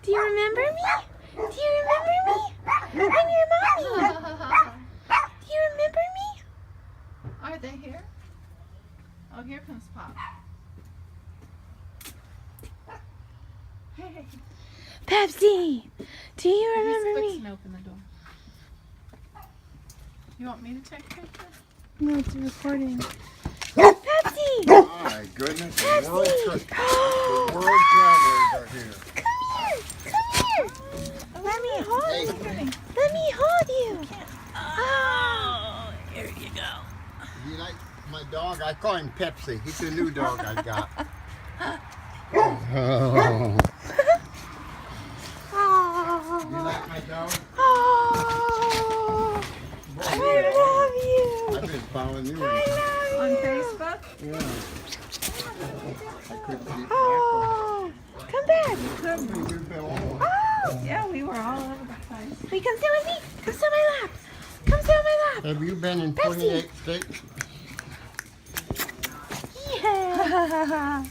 Do you remember me? Do you remember me? I'm your mommy. Do you remember me? Are they here? Oh, here comes Pop. Hey. Pepsi, do you He's remember fixing me? to open the door. You want me to take a picture? No, it's recording. Pepsi! My goodness, the world, Pepsi! the world travelers are here. Come here! Come here! Let me hold Hey. you. Let me hold you. Oh, here you go. You like my dog? I call him Pepsi. He's a new dog I got. Oh. Oh. You like my dog? Oh. I love you. I've been following you. I love you. On Facebook? Yeah. I couldn't keep track Oh. Come back. of it. You've been all Oh. Yeah, we were all over the place. Wait, come sit with me. Come sit on my lap. Come sit on my lap. Have you been in Pepsi. 28 states? Yeah.